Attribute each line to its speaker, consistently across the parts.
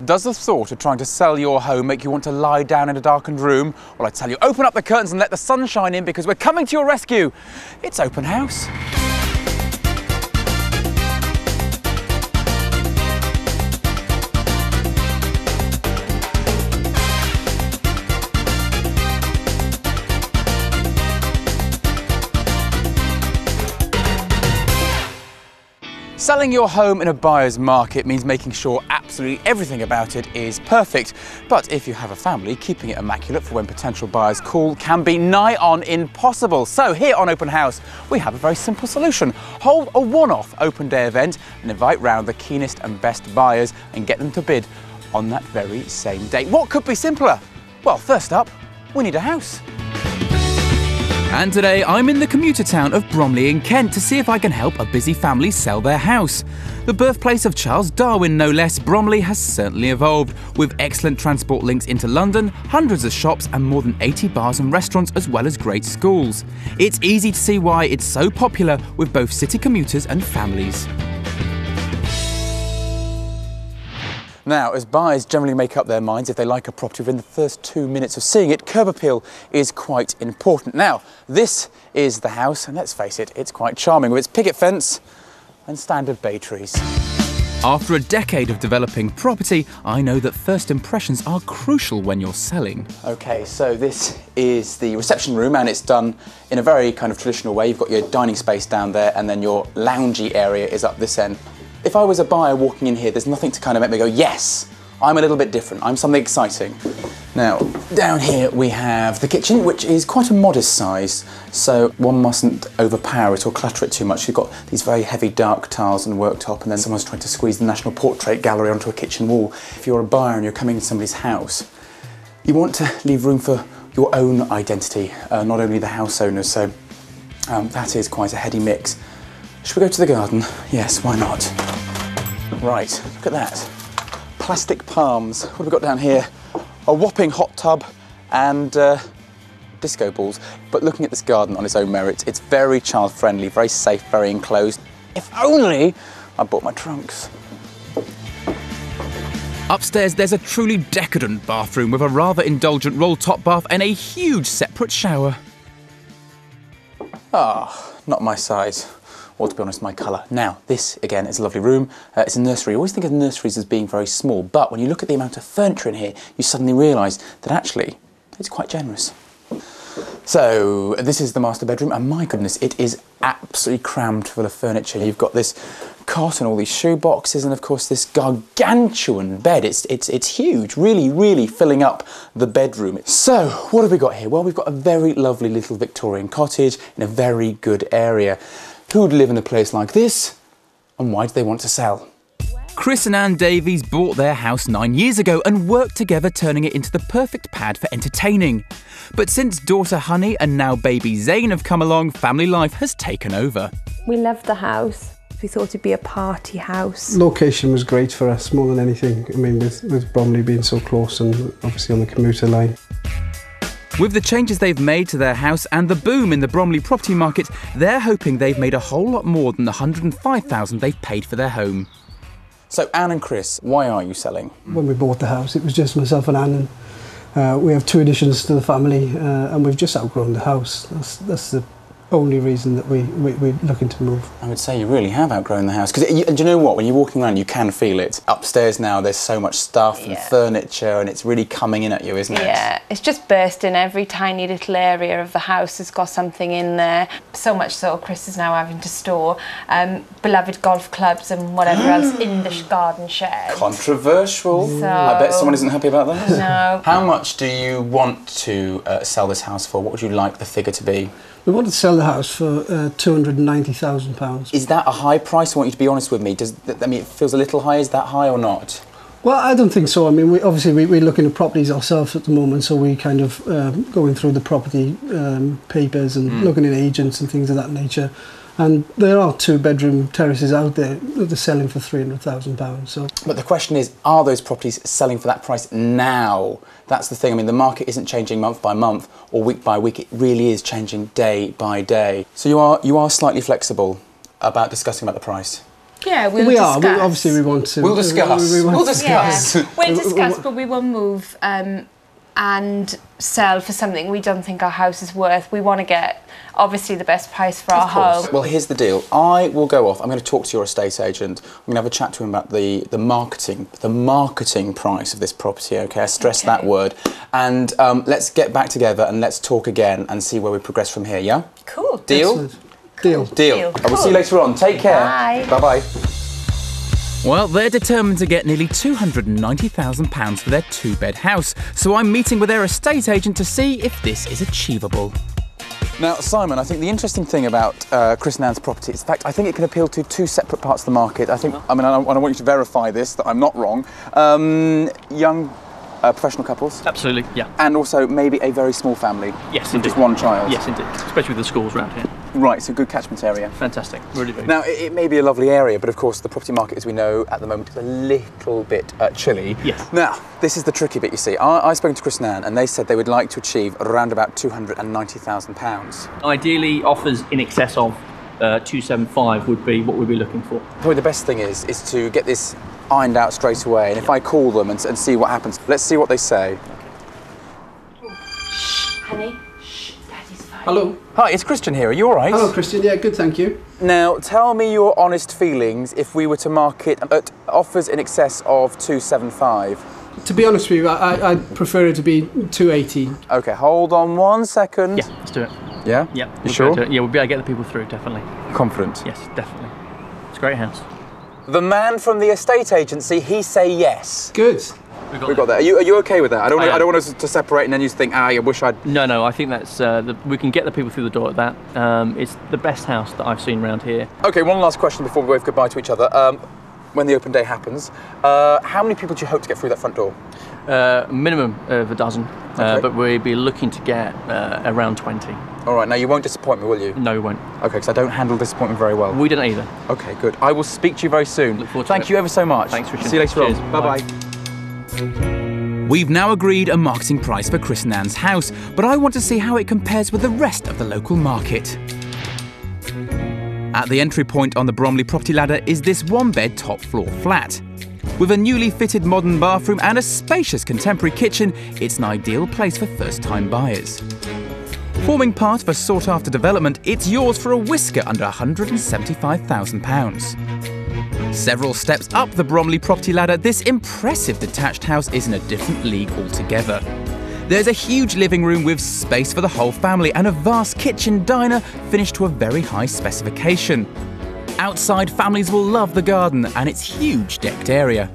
Speaker 1: Does the thought of trying to sell your home make you want to lie down in a darkened room? Well, I tell you, open up the curtains and let the sun shine in, because we're coming to your rescue. It's Open House. Selling your home in a buyer's market means making sure absolutely everything about it is perfect. But if you have a family, keeping it immaculate for when potential buyers call can be nigh on impossible. So here on Open House, we have a very simple solution. Hold a one-off open day event and invite round the keenest and best buyers and get them to bid on that very same day. What could be simpler? Well, first up, we need a house. And today I'm in the commuter town of Bromley in Kent to see if I can help a busy family sell their house. The birthplace of Charles Darwin, no less, Bromley has certainly evolved, with excellent transport links into London, hundreds of shops and more than 80 bars and restaurants, as well as great schools. It's easy to see why it's so popular with both city commuters and families. Now, as buyers generally make up their minds if they like a property within the first 2 minutes of seeing it, curb appeal is quite important. Now, this is the house, and let's face it, it's quite charming with its picket fence and standard bay trees. After a decade of developing property, I know that first impressions are crucial when you're selling. Okay, so this is the reception room, and it's done in a very kind of traditional way. You've got your dining space down there, and then your loungy area is up this end. If I was a buyer walking in here, there's nothing to kind of make me go, yes, I'm a little bit different, I'm something exciting. Now, down here we have the kitchen, which is quite a modest size, so one mustn't overpower it or clutter it too much. You've got these very heavy dark tiles and worktop, and then someone's trying to squeeze the National Portrait Gallery onto a kitchen wall. If you're a buyer and you're coming into somebody's house, you want to leave room for your own identity, not only the house owners, so that is quite a heady mix. Should we go to the garden? Yes, why not? Right, look at that. Plastic palms. What have we got down here? A whopping hot tub and disco balls. But looking at this garden on its own merits, it's very child-friendly, very safe, very enclosed. If only I bought my trunks. Upstairs, there's a truly decadent bathroom with a rather indulgent roll-top bath and a huge separate shower. Ah, not my size. Or, to be honest, my colour. Now, this, again, is a lovely room. It's a nursery. I always think of nurseries as being very small, but when you look at the amount of furniture in here, you suddenly realise that actually, it's quite generous. So, this is the master bedroom, and my goodness, it is absolutely crammed full of furniture. You've got this cot and all these shoe boxes, and of course this gargantuan bed. It's huge, really filling up the bedroom. So, what have we got here? Well, we've got a very lovely little Victorian cottage in a very good area. Who would live in a place like this, and why do they want to sell? Chris and Anne Davies bought their house 9 years ago and worked together, turning it into the perfect pad for entertaining. But since daughter Honey and now baby Zane have come along, family life has taken over.
Speaker 2: We loved the house. We thought it'd be a party house.
Speaker 3: Location was great for us more than anything. I mean, with Bromley being so close and obviously on the commuter line.
Speaker 1: With the changes they've made to their house and the boom in the Bromley property market, they're hoping they've made a whole lot more than the $105,000 they've paid for their home. So, Anne and Chris, why are you selling?
Speaker 3: When we bought the house, it was just myself and Anne, and we have 2 additions to the family, and we've just outgrown the house. That's the only reason that we're looking to move. I
Speaker 1: would say you really have outgrown the house. And do you know what? When you're walking around, you can feel it. Upstairs now, there's so much stuff and furniture, and it's really coming in at you, isn't it?
Speaker 2: Yeah, it's just bursting. Every tiny little area of the house has got something in there. So much so, Chris is now having to store beloved golf clubs and whatever else in the garden shed.
Speaker 1: Controversial. So, I bet someone isn't happy about that.
Speaker 2: No.
Speaker 1: How much do you want to sell this house for? What would you like the figure to be?
Speaker 3: We want to sell the house for £290,000.
Speaker 1: Is that a high price? I want you to be honest with me. It feels a little high. Is that high or not?
Speaker 3: Well, I don't think so. I mean, we're looking at properties ourselves at the moment, so we kind of going through the property papers and looking at agents and things of that nature. And there are 2-bedroom terraces out there that are selling for £300,000. So.
Speaker 1: But the question is, are those properties selling for that price now? That's the thing. I mean, the market isn't changing month by month or week by week. It really is changing day by day. So you are slightly flexible about discussing about the price.
Speaker 2: Yeah, we'll
Speaker 3: we
Speaker 2: discuss.
Speaker 3: are. Obviously, we want to.
Speaker 1: We'll discuss. We'll discuss.
Speaker 2: Yeah. We'll discuss, but we will move and sell for something we don't think our house is worth. We want to get, obviously, the best price for our home.
Speaker 1: Well, here's the deal. I will go off. I'm going to talk to your estate agent. I'm going to have a chat to him about the marketing price of this property, OK? I stress that word. And let's get back together and let's talk again and see where we progress from here, yeah?
Speaker 2: Cool.
Speaker 1: Deal?
Speaker 3: Excellent. Deal.
Speaker 1: I will see you later on. Take care.
Speaker 2: Bye.
Speaker 1: Bye-bye.
Speaker 4: Well, they're determined to get nearly £290,000 for their two-bed house, so I'm meeting with their estate agent to see if this is achievable.
Speaker 1: Now, Simon, I think the interesting thing about Chris and Ann's property is the fact I think it can appeal to two separate parts of the market. I want you to verify this, that I'm not wrong. Young professional couples.
Speaker 5: Absolutely, yeah.
Speaker 1: And also maybe a very small family.
Speaker 5: Yes,
Speaker 1: with
Speaker 5: indeed.
Speaker 1: just one child.
Speaker 5: Yes, indeed. Especially with the schools around here.
Speaker 1: Right, so good catchment area.
Speaker 5: Fantastic, really big.
Speaker 1: Now, it may be a lovely area, but of course the property market, as we know, at the moment is a little bit chilly.
Speaker 5: Yes.
Speaker 1: Now, this is the tricky bit, you see. I've spoken to Chris and Ann, and they said they would like to achieve around about £290,000.
Speaker 5: Ideally, offers in excess of 275 would be what we'd be looking for.
Speaker 1: Probably the best thing is to get this ironed out straight away, and if I call them and see what happens, let's see what they say.
Speaker 2: Shh, honey. Shh, Daddy's fine.
Speaker 3: Hello.
Speaker 1: Hi, it's Christian here. Are you all right?
Speaker 3: Hello, Christian. Yeah, good, thank you.
Speaker 1: Now, tell me your honest feelings if we were to market at offers in excess of 275.
Speaker 3: To be honest with you, I'd prefer it to be 280.
Speaker 1: OK, hold on 1 second.
Speaker 5: Yeah, let's do it.
Speaker 1: Yeah?
Speaker 5: Yeah.
Speaker 1: You
Speaker 5: we'll
Speaker 1: sure?
Speaker 5: do it. Yeah, we'll be able to get the people through, definitely.
Speaker 1: Confident?
Speaker 5: Yes, definitely. It's a great house.
Speaker 1: The man from the estate agency, he say yes.
Speaker 3: Good.
Speaker 1: We got that. Are you OK with that? I don't want us to separate and then you think, I wish I'd...
Speaker 5: No, I think that's we can get the people through the door at that. It's the best house that I've seen around here.
Speaker 1: OK, one last question before we wave goodbye to each other. When the open day happens, how many people do you hope to get through that front door?
Speaker 5: Minimum of a dozen,
Speaker 1: Okay.
Speaker 5: but we'll be looking to get around 20.
Speaker 1: All right, now you won't disappoint me, will you?
Speaker 5: No, we won't.
Speaker 1: OK, because I don't handle disappointment very well.
Speaker 5: We don't either.
Speaker 1: OK, good. I will speak to you very soon.
Speaker 5: Look forward to
Speaker 1: Thank
Speaker 5: it.
Speaker 1: you ever so much.
Speaker 5: Thanks, Richard.
Speaker 1: See you later
Speaker 5: Cheers.
Speaker 1: on. Bye-bye.
Speaker 4: We've now agreed a marketing price for Chris and Ann's house, but I want to see how it compares with the rest of the local market. At the entry point on the Bromley property ladder is this one-bed top-floor flat. With a newly fitted modern bathroom and a spacious contemporary kitchen, it's an ideal place for first-time buyers. Forming part of a sought-after development, it's yours for a whisker under £175,000. Several steps up the Bromley property ladder, this impressive detached house is in a different league altogether. There's a huge living room with space for the whole family and a vast kitchen diner finished to a very high specification. Outside, families will love the garden and its huge decked area.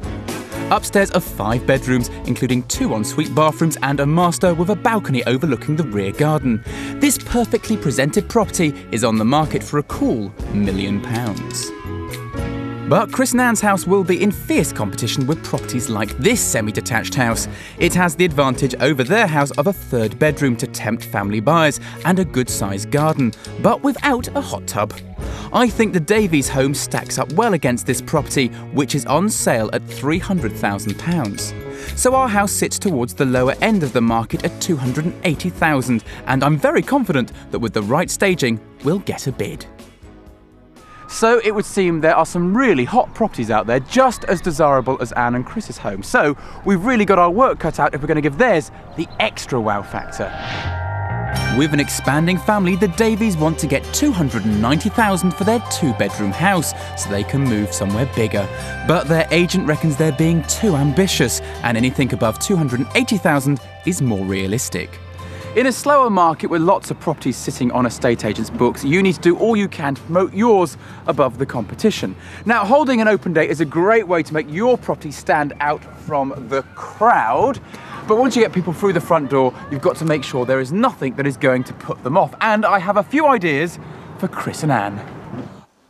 Speaker 4: Upstairs are 5 bedrooms, including 2 ensuite bathrooms and a master with a balcony overlooking the rear garden. This perfectly presented property is on the market for a cool £1 million. But Chris and Ann's house will be in fierce competition with properties like this semi-detached house. It has the advantage over their house of a 3rd bedroom to tempt family buyers and a good-sized garden, but without a hot tub. I think the Davies home stacks up well against this property, which is on sale at £300,000. So our house sits towards the lower end of the market at £280,000, and I'm very confident that with the right staging, we'll get a bid. So it would seem there are some really hot properties out there just as desirable as Anne and Chris's home. So we've really got our work cut out if we're going to give theirs the extra wow factor. With an expanding family, the Davies want to get £290,000 for their 2-bedroom house so they can move somewhere bigger. But their agent reckons they're being too ambitious and anything above £280,000 is more realistic. In a slower market with lots of properties sitting on estate agents' books, you need to do all you can to promote yours above the competition. Now, holding an open day is a great way to make your property stand out from the crowd. But once you get people through the front door, you've got to make sure there is nothing that is going to put them off. And I have a few ideas for Chris and Anne.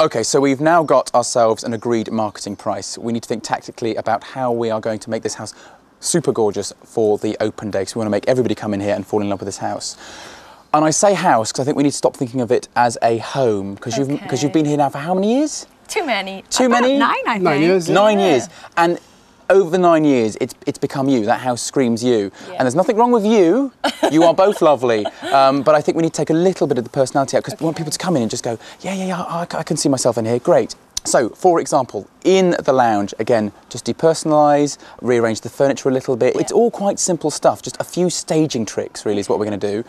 Speaker 4: OK, so we've now got ourselves an agreed marketing price. We need to think tactically about how we are going to make this house super gorgeous for the open day, because we want to make everybody come in here and fall in love with this house. And I say house because I think we need to stop thinking of it as a home, because you've been here now for how many years?
Speaker 2: Too many.
Speaker 1: Too many?
Speaker 2: 9, I think.
Speaker 3: 9 years.
Speaker 1: 9 years. And over the 9 years, it's become you. That house screams you.
Speaker 2: Yeah.
Speaker 1: And there's nothing wrong with you. You are both lovely. But I think we need to take a little bit of the personality out, because we want people to come in and just go, yeah, I can see myself in here. Great. So, for example, in the lounge, again, just depersonalise, rearrange the furniture a little bit. It's all quite simple stuff, just a few staging tricks, really, is what we're going to do.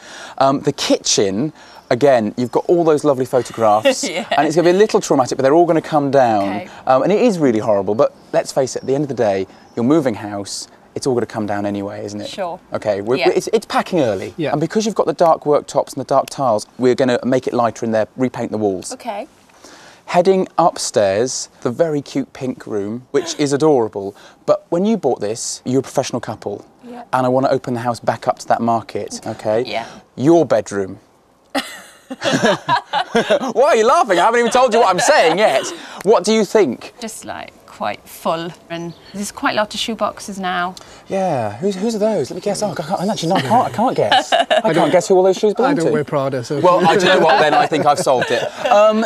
Speaker 1: The kitchen, again, you've got all those lovely photographs, and it's going to be a little traumatic, but they're all going to come down.
Speaker 2: Okay.
Speaker 1: And it is really horrible, but let's face it, at the end of the day, you're moving house, it's all going to come down anyway, isn't it?
Speaker 2: Sure.
Speaker 1: Okay, it's packing early.
Speaker 3: Yeah.
Speaker 1: And because you've got the dark worktops and the dark tiles, we're going to make it lighter in there, repaint the walls.
Speaker 2: Okay.
Speaker 1: Heading upstairs, the very cute pink room, which is adorable. But when you bought this, you're a professional couple.
Speaker 2: Yeah.
Speaker 1: And I want to open the house back up to that market, okay?
Speaker 2: Yeah.
Speaker 1: Your bedroom. Why are you laughing? I haven't even told you what I'm saying yet. What do you think?
Speaker 2: Just like quite full, and there's quite a lot of shoe boxes now.
Speaker 1: Yeah, who's those? Let me guess. Oh, I can't guess. I can't guess who all those shoes belong
Speaker 3: I
Speaker 1: to.
Speaker 3: don't wear Prada, so...
Speaker 1: Well, I do you know what then, I think I've solved it.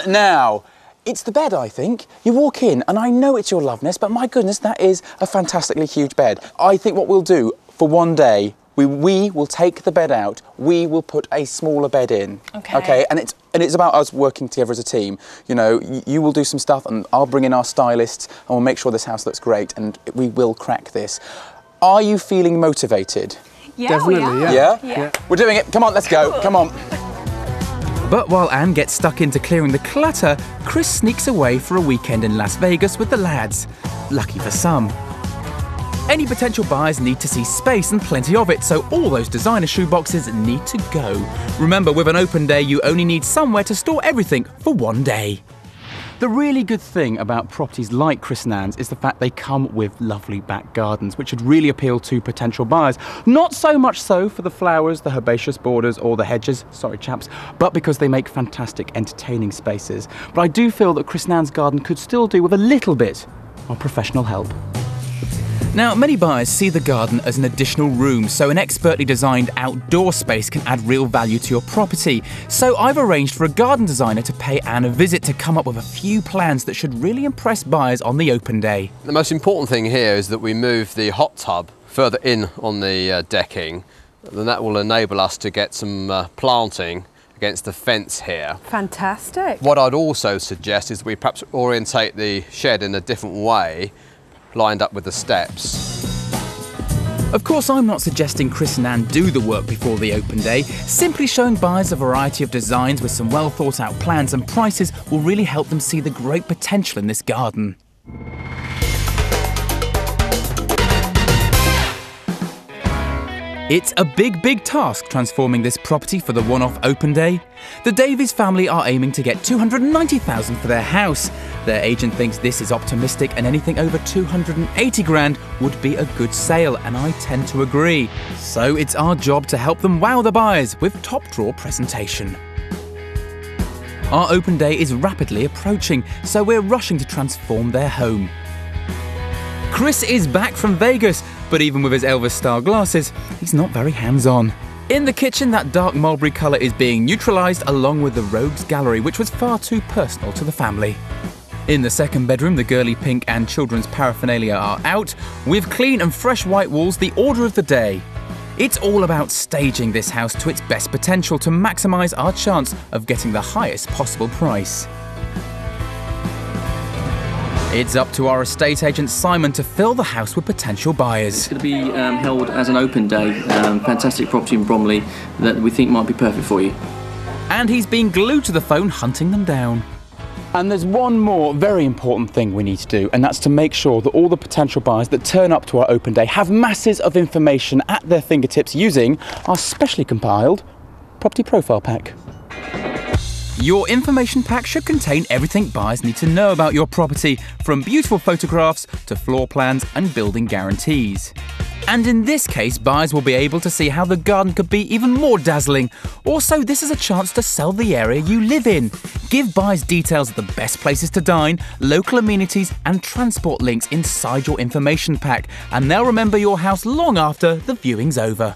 Speaker 1: Now, it's the bed, I think. You walk in, and I know it's your love nest, but my goodness, that is a fantastically huge bed. I think what we'll do for one day, we will take the bed out, we will put a smaller bed in. Okay. And it's about us working together as a team. You know, you will do some stuff and I'll bring in our stylists and we'll make sure this house looks great and we will crack this. Are you feeling motivated?
Speaker 2: Yeah,
Speaker 3: Definitely,
Speaker 2: we are.
Speaker 1: Yeah? We're doing it. Come on, let's go. Come on.
Speaker 4: But while Anne gets stuck into clearing the clutter, Chris sneaks away for a weekend in Las Vegas with the lads. Lucky for some. Any potential buyers need to see space and plenty of it, so all those designer shoeboxes need to go. Remember, with an open day, you only need somewhere to store everything for one day. The really good thing about properties like Chris and Anne's is the fact they come with lovely back gardens, which should really appeal to potential buyers. Not so much so for the flowers, the herbaceous borders or the hedges, sorry chaps, but because they make fantastic entertaining spaces. But I do feel that Chris and Anne's garden could still do with a little bit of professional help. Now, many buyers see the garden as an additional room, so an expertly designed outdoor space can add real value to your property. So I've arranged for a garden designer to pay Anne a visit to come up with a few plans that should really impress buyers on the open day.
Speaker 6: The most important thing here is that we move the hot tub further in on the decking, then that will enable us to get some planting against the fence here.
Speaker 2: Fantastic.
Speaker 6: What I'd also suggest is we perhaps orientate the shed in a different way, lined up with the steps.
Speaker 4: Of course, I'm not suggesting Chris and Anne do the work before the open day. Simply showing buyers a variety of designs with some well thought out plans and prices will really help them see the great potential in this garden. It's a big task transforming this property for the one-off open day. The Davies family are aiming to get $290,000 for their house. Their agent thinks this is optimistic and anything over $280,000 would be a good sale, and I tend to agree. So it's our job to help them wow the buyers with top drawer presentation. Our open day is rapidly approaching, so we're rushing to transform their home. Chris is back from Vegas, but even with his Elvis-style glasses, he's not very hands-on. In the kitchen, that dark mulberry colour is being neutralised along with the Rogues Gallery, which was far too personal to the family. In the second bedroom, the girly pink and children's paraphernalia are out. With clean and fresh white walls, the order of the day. It's all about staging this house to its best potential to maximise our chance of getting the highest possible price. It's up to our estate agent Simon to fill the house with potential buyers.
Speaker 5: It's going to be held as an open day, fantastic property in Bromley that we think might be perfect for you.
Speaker 4: And he's been glued to the phone hunting them down.
Speaker 1: And there's one more very important thing we need to do, and that's to make sure that all the potential buyers that turn up to our open day have masses of information at their fingertips using our specially compiled property profile pack.
Speaker 4: Your information pack should contain everything buyers need to know about your property, from beautiful photographs to floor plans and building guarantees. And in this case, buyers will be able to see how the garden could be even more dazzling. Also, this is a chance to sell the area you live in. Give buyers details of the best places to dine, local amenities and transport links inside your information pack, and they'll remember your house long after the viewing's over.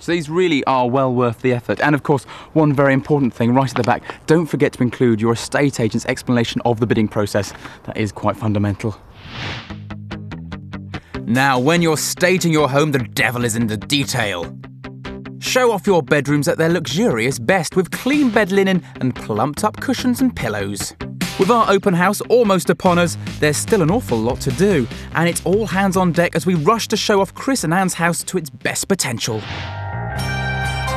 Speaker 4: So these really are well worth the effort. And of course, one very important thing right at the back, don't forget to include your estate agent's explanation of the bidding process. That is quite fundamental. Now, when you're staging your home, the devil is in the detail. Show off your bedrooms at their luxurious best with clean bed linen and plumped up cushions and pillows. With our open house almost upon us, there's still an awful lot to do, and it's all hands on deck as we rush to show off Chris and Anne's house to its best potential.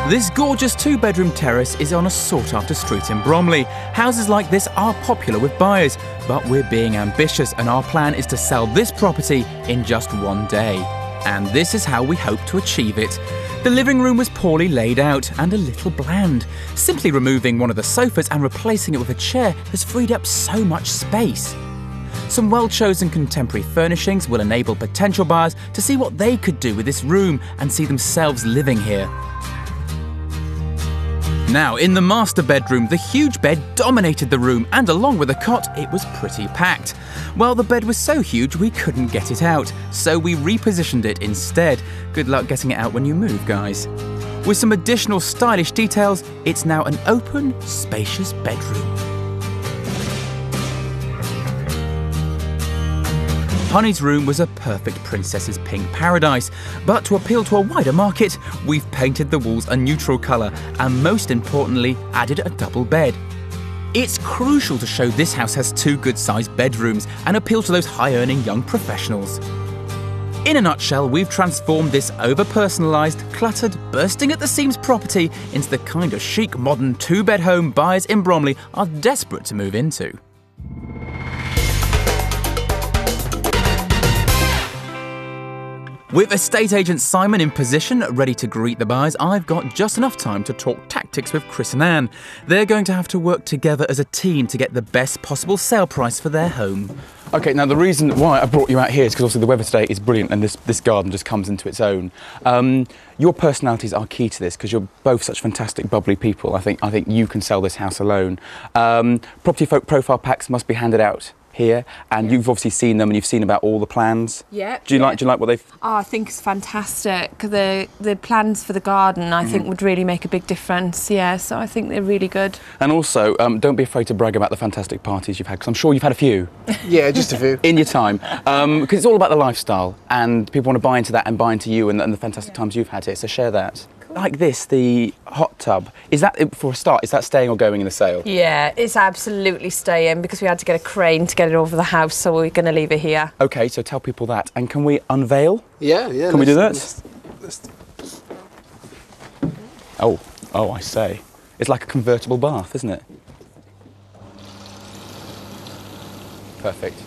Speaker 4: This gorgeous 2-bedroom terrace is on a sought-after street in Bromley. Houses like this are popular with buyers, but we're being ambitious and our plan is to sell this property in just one day. And this is how we hope to achieve it. The living room was poorly laid out and a little bland. Simply removing one of the sofas and replacing it with a chair has freed up so much space. Some well-chosen contemporary furnishings will enable potential buyers to see what they could do with this room and see themselves living here. Now, in the master bedroom, the huge bed dominated the room, and along with the cot, it was pretty packed. Well, the bed was so huge we couldn't get it out, so we repositioned it instead. Good luck getting it out when you move, guys. With some additional stylish details, it's now an open, spacious bedroom. Honey's room was a perfect princess's pink paradise, but to appeal to a wider market, we've painted the walls a neutral colour and most importantly added a double bed. It's crucial to show this house has 2 good-sized bedrooms and appeal to those high-earning young professionals. In a nutshell, we've transformed this over-personalised, cluttered, bursting at the seams property into the kind of chic, modern 2-bed home buyers in Bromley are desperate to move into. With estate agent Simon in position, ready to greet the buyers, I've got just enough time to talk tactics with Chris and Anne. They're going to have to work together as a team to get the best possible sale price for their home.
Speaker 1: Okay, now the reason why I brought you out here is because obviously the weather today is brilliant and this garden just comes into its own. Your personalities are key to this because you're both such fantastic, bubbly people. I think you can sell this house alone. Property profile packs must be handed out here, and you've obviously seen them and you've seen about all the plans.
Speaker 2: Yeah.
Speaker 1: Do you like what they've?
Speaker 2: Oh, I think it's fantastic. The plans for the garden, I think, would really make a big difference. Yeah, so I think they're really good.
Speaker 1: And also, don't be afraid to brag about the fantastic parties you've had, because I'm sure you've had a few.
Speaker 3: Yeah, just a few.
Speaker 1: In your time, because it's all about the lifestyle, and people want to buy into that and buy into you and the fantastic times you've had here. So share that. Like this, the hot tub, is that, for a start, is that staying or going in the sale?
Speaker 2: Yeah, it's absolutely staying because we had to get a crane to get it over the house, so we're going to leave it here.
Speaker 1: Okay, so tell people that. And can we unveil?
Speaker 3: Yeah.
Speaker 1: Can we do that? Oh, I say. It's like a convertible bath, isn't it? Perfect.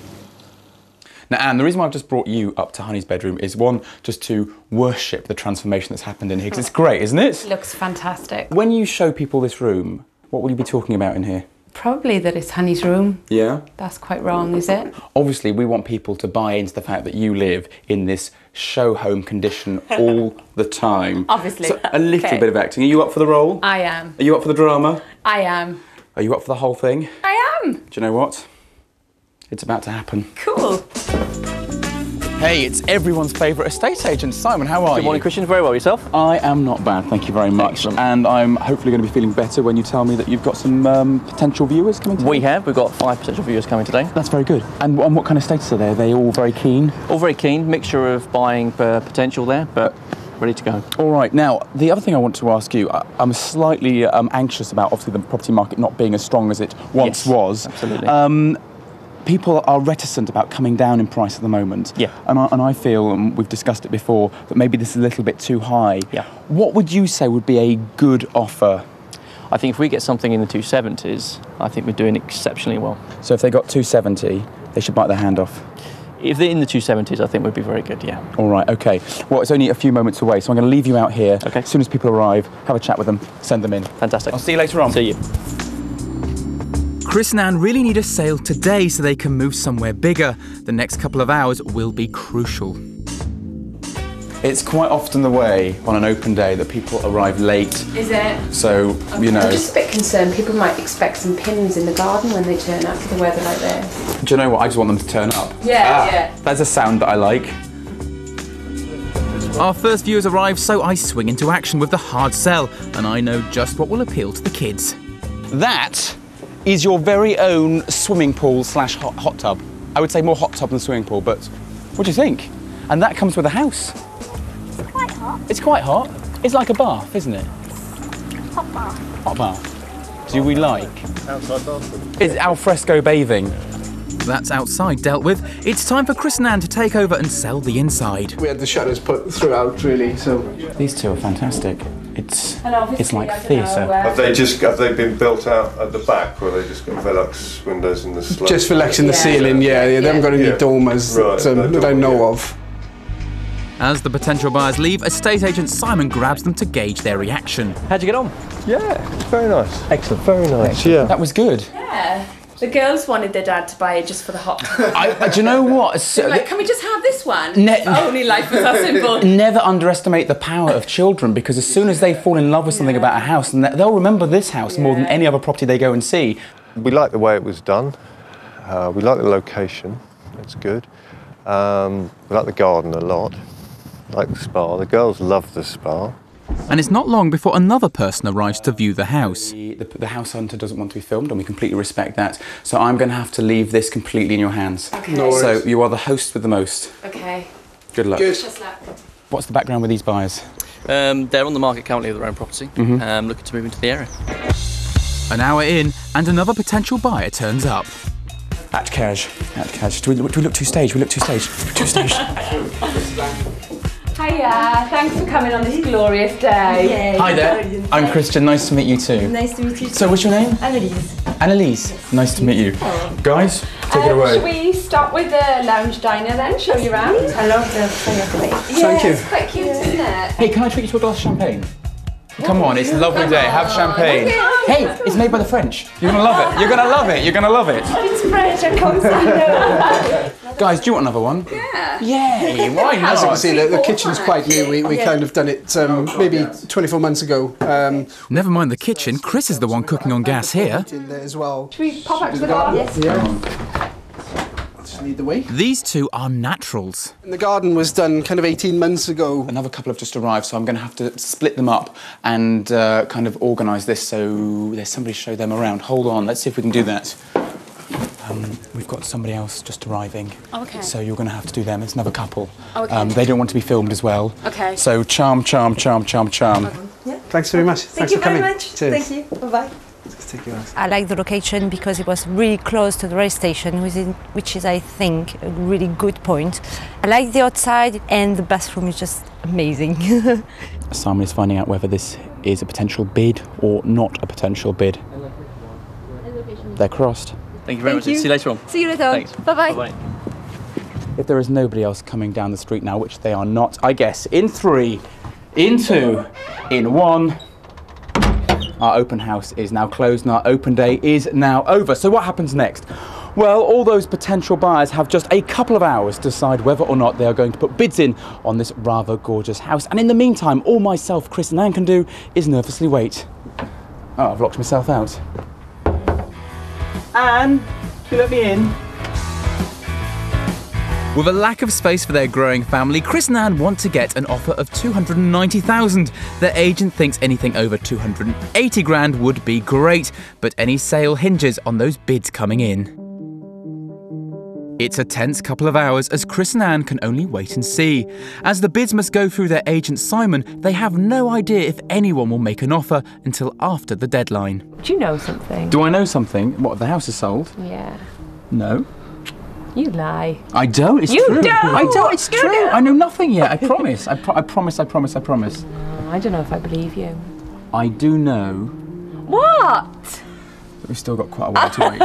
Speaker 1: Now, Anne, the reason why I've just brought you up to Honey's bedroom is, one, just to worship the transformation that's happened in here, because it's great, isn't it?
Speaker 2: It looks fantastic.
Speaker 1: When you show people this room, what will you be talking about in here?
Speaker 2: Probably that it's Honey's room.
Speaker 1: Yeah?
Speaker 2: That's quite wrong, is it?
Speaker 1: Obviously, we want people to buy into the fact that you live in this show home condition all the time.
Speaker 2: Obviously.
Speaker 1: So a little
Speaker 2: Okay.
Speaker 1: bit of acting. Are you up for the role?
Speaker 2: I am.
Speaker 1: Are you up for the drama?
Speaker 2: I am.
Speaker 1: Are you up for the whole thing?
Speaker 2: I am.
Speaker 1: Do you know what? It's about to happen.
Speaker 2: Cool.
Speaker 1: Hey, it's everyone's favourite estate agent, Simon. How are you?
Speaker 5: Good morning, Christian. Very well. Yourself?
Speaker 1: I am not bad, thank you very much.
Speaker 5: Excellent.
Speaker 1: And I'm hopefully going to be feeling better when you tell me that you've got some potential viewers coming today.
Speaker 5: We have. We've got 5 potential viewers coming today.
Speaker 1: That's very good. And what kind of status are they? Are they all very keen?
Speaker 5: All very keen. Mixture of buying potential there, but ready to go.
Speaker 1: All right. Now, the other thing I want to ask you, I'm slightly anxious about, obviously, the property market not being as strong as it once was.
Speaker 5: Absolutely.
Speaker 1: People are reticent about coming down in price at the moment.
Speaker 5: Yeah.
Speaker 1: And I feel, and we've discussed it before, that maybe this is a little bit too high.
Speaker 5: Yeah.
Speaker 1: What would you say would be a good offer?
Speaker 5: I think if we get something in the 270s, I think we're doing exceptionally well.
Speaker 1: So if they got 270, they should bite their hand off.
Speaker 5: If they're in the 270s, I think we'd be very good, yeah.
Speaker 1: All right, okay. Well, it's only a few moments away, so I'm going to leave you out here.
Speaker 5: Okay.
Speaker 1: As soon as people arrive, have a chat with them, send them in.
Speaker 5: Fantastic.
Speaker 1: I'll see you later on.
Speaker 5: See you.
Speaker 4: Chris and Anne really need a sale today so they can move somewhere bigger. The next couple of hours will be crucial.
Speaker 1: It's quite often the way on an open day that people arrive late.
Speaker 2: Is it?
Speaker 1: So, you know.
Speaker 2: I'm just a bit concerned. People might expect some pins in the garden when they turn up for the weather like this.
Speaker 1: Do you know what? I just want them to turn up.
Speaker 2: Yeah.
Speaker 1: That's a sound that I like.
Speaker 4: Our first viewers arrive, so I swing into action with the hard sell, and I know just what will appeal to the kids.
Speaker 1: That is your very own swimming pool slash hot tub. I would say more hot tub than swimming pool, but what do you think? And that comes with a house.
Speaker 7: It's quite hot.
Speaker 1: It's quite hot. It's like a bath, isn't it?
Speaker 7: Hot bath.
Speaker 1: Hot bath. do we like?
Speaker 7: Outside bathroom.
Speaker 1: It's al fresco bathing.
Speaker 4: That's outside dealt with. It's time for Chris and Anne to take over and sell the inside.
Speaker 3: We had the shutters put throughout, really, so...
Speaker 1: These two are fantastic. It's like
Speaker 2: I don't
Speaker 1: theatre.
Speaker 2: know,
Speaker 7: Have they been built out at the back, or they just got Velux windows in the slab?
Speaker 3: Just Velux in the ceiling, yeah. They haven't got any dormers
Speaker 7: Right,
Speaker 3: that I know of.
Speaker 4: As the potential buyers leave, estate agent Simon grabs them to gauge their reaction.
Speaker 5: How'd you get on?
Speaker 7: Yeah, it's very nice. Excellent, very nice. Yeah.
Speaker 1: That was good.
Speaker 2: Yeah. The girls wanted their dad to buy it just for the hot tub.
Speaker 1: Do you know what? So,
Speaker 2: Like, can we just have this one?
Speaker 1: Ne-
Speaker 2: Only life was that simple.
Speaker 1: Never underestimate the power of children, because as soon as they fall in love with something about a house, and they'll remember this house more than any other property they go and see.
Speaker 7: We like the way it was done. We like the location. It's good. We like the garden a lot. Like the spa. The girls love the spa.
Speaker 4: And it's not long before another person arrives to view the house.
Speaker 1: The house hunter doesn't want to be filmed, and we completely respect that. So I'm going to have to leave this completely in your hands.
Speaker 2: Okay.
Speaker 3: No worries.
Speaker 1: So you are the host with the most.
Speaker 2: Okay.
Speaker 1: Good luck.
Speaker 3: Good.
Speaker 2: Just like...
Speaker 1: What's the background with these buyers?
Speaker 5: They're on the market currently with their own property, looking to move into the area.
Speaker 4: An hour in, and another potential buyer turns up.
Speaker 1: At cash. Do we look too staged? We look too staged. Too staged.
Speaker 2: Hiya, thanks for coming on this glorious day.
Speaker 1: Hi there. I'm Christian. Nice to meet you too.
Speaker 8: Nice to meet you.
Speaker 1: So what's your name?
Speaker 8: Annalise.
Speaker 1: Annalise. Nice to meet you. Guys, take it away.
Speaker 2: Should we start with the lounge diner then? Show you around?
Speaker 8: I love the fireplace.
Speaker 3: Thank you.
Speaker 2: It's quite cute, isn't it?
Speaker 1: Hey, can I treat you to a glass of champagne? Come on, it's a lovely day. Have champagne. Hey, it's made by the French. You're gonna love it. You're gonna love it. You're gonna love it.
Speaker 8: It's French, I can't say no.
Speaker 1: Guys, do you want another one?
Speaker 2: Yeah.
Speaker 1: Yay, why not?
Speaker 3: As you can see, the kitchen's quite new. We kind of done it maybe 24 months ago.
Speaker 4: Never mind the kitchen, Chris is the one cooking on gas here.
Speaker 3: In there as well.
Speaker 2: Should we pop up to the garden?
Speaker 8: Yes.
Speaker 3: Yeah. Just lead the way.
Speaker 4: These two are naturals.
Speaker 3: And the garden was done kind of 18 months ago.
Speaker 1: Another couple have just arrived, so I'm going to have to split them up and kind of organise this so there's somebody to show them around. Hold on, let's see if we can do that. We've got somebody else just arriving.
Speaker 2: Okay.
Speaker 1: So you're going to have to do them. It's another couple.
Speaker 2: Okay.
Speaker 1: They don't want to be filmed as well.
Speaker 2: Okay.
Speaker 1: So charm.
Speaker 3: Thanks very much.
Speaker 8: Thank
Speaker 3: Thanks
Speaker 8: you
Speaker 3: for coming.
Speaker 8: very much.
Speaker 3: Cheers.
Speaker 8: Thank you. Bye-bye.
Speaker 3: Let's take yours.
Speaker 9: I like the location because it was really close to the rail station, which is, I think, a really good point. I like the outside, and the bathroom is just amazing.
Speaker 1: Simon is finding out whether this is a potential bid or not a potential bid. They're crossed.
Speaker 5: Thank you very much.
Speaker 9: Thank you.
Speaker 5: See you later on.
Speaker 9: See you later.
Speaker 5: Thanks.
Speaker 9: Bye-bye.
Speaker 5: Bye-bye.
Speaker 1: If there is nobody else coming down the street now, which they are not, I guess, in 3, in 2, in 1, our open house is now closed and our open day is now over. So what happens next? Well, all those potential buyers have just a couple of hours to decide whether or not they are going to put bids in on this rather gorgeous house. And in the meantime, all myself, Chris and Anne can do is nervously wait. Oh, I've locked myself out. Anne, can you let me in?
Speaker 4: With a lack of space for their growing family, Chris and Anne want to get an offer of $290,000. Their agent thinks anything over 280 grand would be great, but any sale hinges on those bids coming in. It's a tense couple of hours as Chris and Anne can only wait and see. As the bids must go through their agent Simon, they have no idea if anyone will make an offer until after the deadline.
Speaker 2: Do you know something?
Speaker 1: Do I know something? What, the house is sold?
Speaker 2: Yeah.
Speaker 1: No.
Speaker 2: You lie.
Speaker 1: I don't, it's
Speaker 2: You
Speaker 1: true.
Speaker 2: don't!
Speaker 1: I don't, it's
Speaker 2: You
Speaker 1: true.
Speaker 2: don't!
Speaker 1: I know nothing yet, I promise. I promise.
Speaker 2: I don't know if I believe you.
Speaker 1: I do know
Speaker 2: What?
Speaker 1: that we've still got quite a while to wait.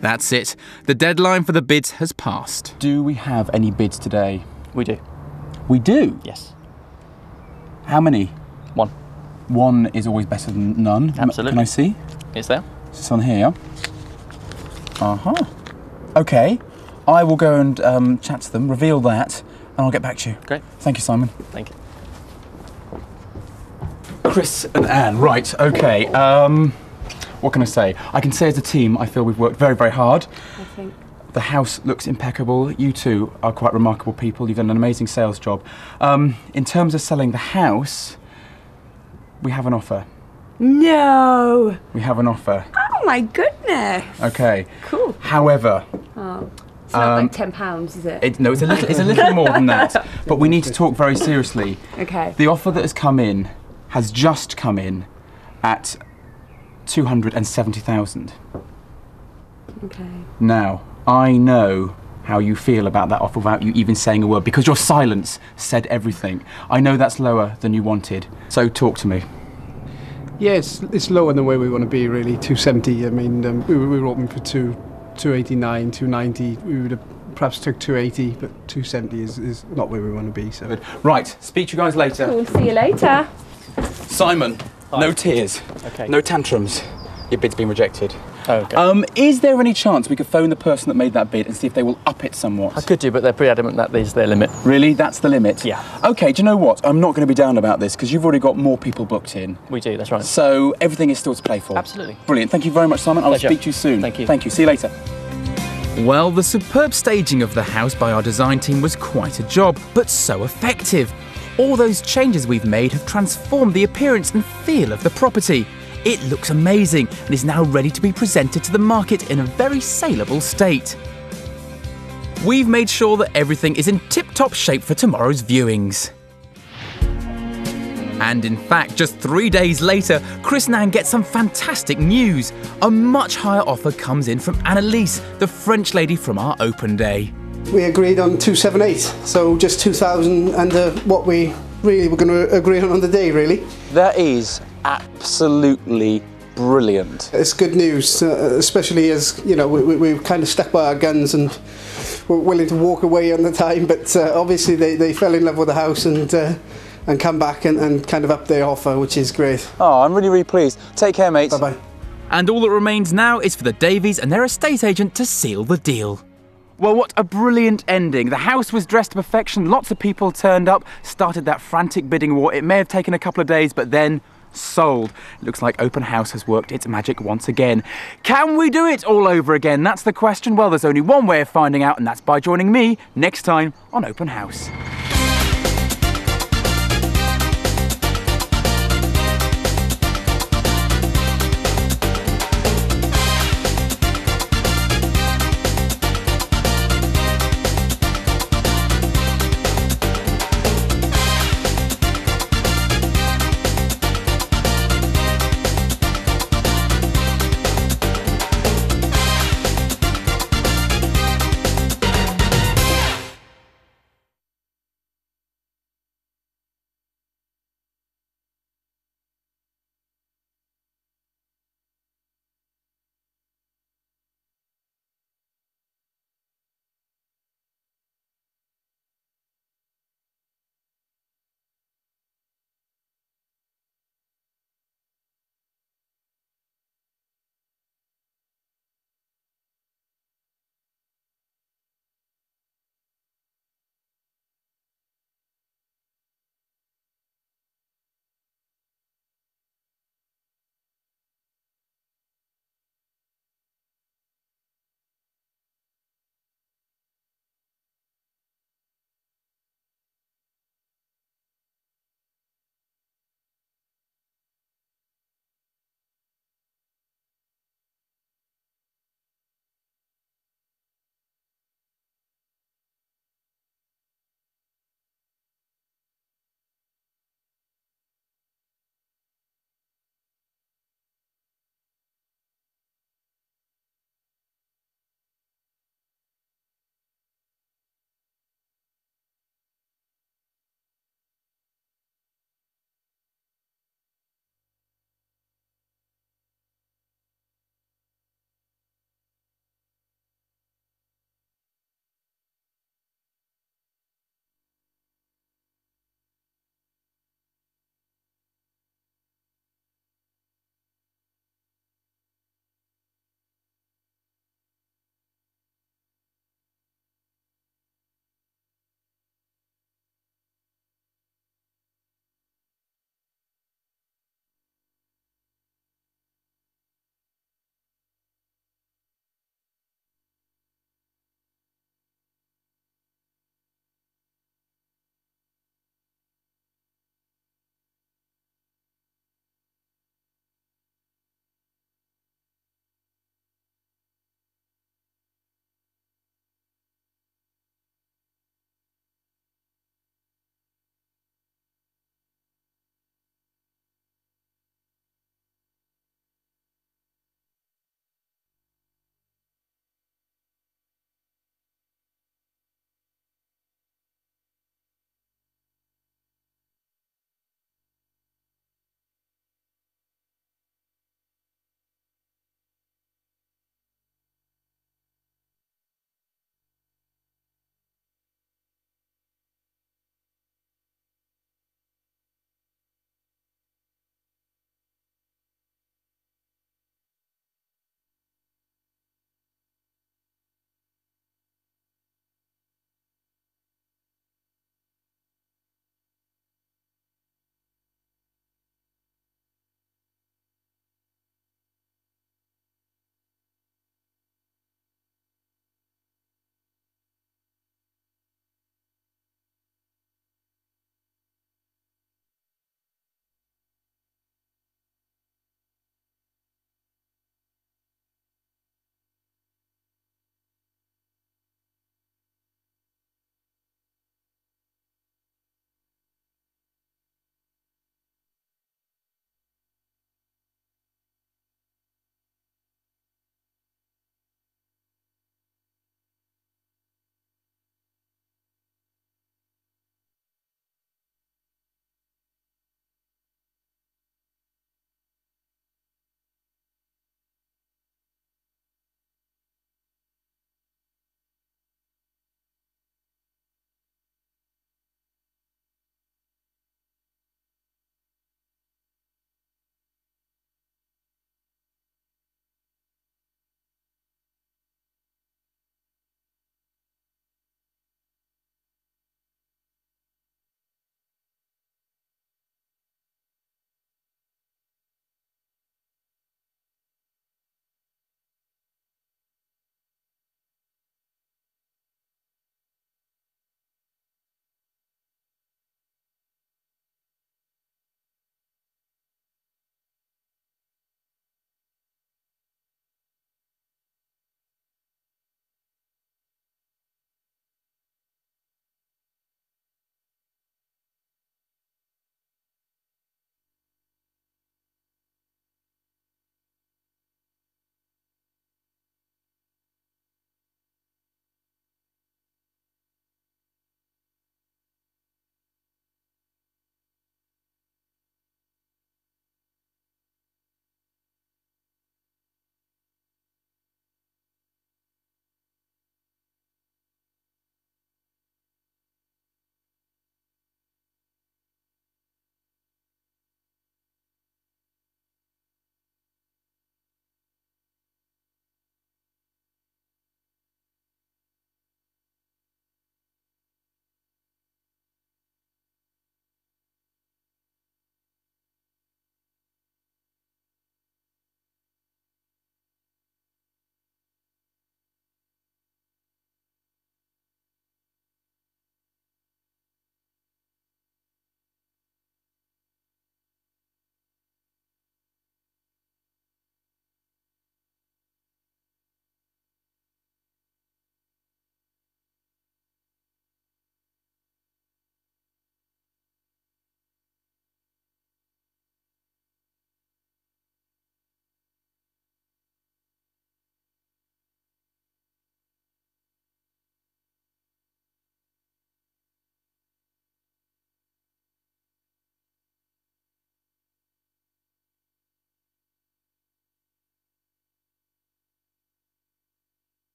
Speaker 4: That's it. The deadline for the bids has passed.
Speaker 1: Do we have any bids today?
Speaker 5: We do.
Speaker 1: We do?
Speaker 5: Yes.
Speaker 1: How many?
Speaker 5: 1.
Speaker 1: 1 is always better than none.
Speaker 5: Absolutely.
Speaker 1: Can I see?
Speaker 5: It's there.
Speaker 1: Is this on here? Okay. I will go and chat to them, reveal that, and I'll get back to you.
Speaker 5: Great.
Speaker 1: Thank you, Simon.
Speaker 5: Thank you.
Speaker 1: Chris and Anne, right, okay. What can I say? I can say as a team, I feel we've worked very, very hard.
Speaker 2: I think.
Speaker 1: The house looks impeccable. You two are quite remarkable people. You've done an amazing sales job. In terms of selling the house, we have an offer.
Speaker 9: No!
Speaker 1: We have an offer.
Speaker 9: Oh my goodness!
Speaker 1: Okay.
Speaker 9: Cool.
Speaker 1: However,
Speaker 2: It's not like £10, is it?
Speaker 1: no, it's a little more than that. But we need to talk very seriously.
Speaker 2: Okay.
Speaker 1: The offer that has come in has just come in, at 270,000.
Speaker 2: Okay.
Speaker 1: Now, I know how you feel about that offer without you even saying a word, because your silence said everything. I know that's lower than you wanted, so talk to me.
Speaker 3: Yeah, it's lower than where we want to be, really. 270. I mean, we were hoping for 289, 290. We would have perhaps took 280, but 270 is not where we want to be. So.
Speaker 1: Right, speak to you guys later.
Speaker 2: We'll see you later.
Speaker 1: Simon, no tears,
Speaker 5: Okay.
Speaker 1: no tantrums. Your bid's been rejected.
Speaker 5: Okay.
Speaker 1: Is there any chance we could phone the person that made that bid and see if they will up it somewhat?
Speaker 5: I could do, but they're pretty adamant that is their limit.
Speaker 1: Really? That's the limit?
Speaker 5: Yeah.
Speaker 1: Okay, do you know what? I'm not going to be down about this because you've already got more people booked in.
Speaker 5: We do, that's right.
Speaker 1: So everything is still to play for.
Speaker 5: Absolutely.
Speaker 1: Brilliant. Thank you very much, Simon. I'll
Speaker 5: Pleasure.
Speaker 1: speak to you soon.
Speaker 5: Thank you.
Speaker 1: Thank you. See you later.
Speaker 4: Well, the superb staging of the house by our design team was quite a job, but so effective. All those changes we've made have transformed the appearance and feel of the property. It looks amazing and is now ready to be presented to the market in a very saleable state. We've made sure that everything is in tip-top shape for tomorrow's viewings. And in fact, just 3 days later, Chris and Anne get some fantastic news. A much higher offer comes in from Annalise, the French lady from our open day.
Speaker 3: We agreed on 278, so just 2,000 under what we really were going to agree on the day, really.
Speaker 1: That is absolutely brilliant.
Speaker 3: It's good news, especially as, you know, we've kind of stuck by our guns and were willing to walk away on the time, but obviously they fell in love with the house and come back and kind of up their offer, which is great.
Speaker 1: Oh, I'm really, really pleased. Take care, mates.
Speaker 3: Bye-bye.
Speaker 4: And all that remains now is for the Davies and their estate agent to seal the deal.
Speaker 1: Well, what a brilliant ending. The house was dressed to perfection. Lots of people turned up, started that frantic bidding war. It may have taken a couple of days, but then sold. It looks like Open House has worked its magic once again. Can we do it all over again? That's the question. Well, there's only one way of finding out, and that's by joining me next time on Open House.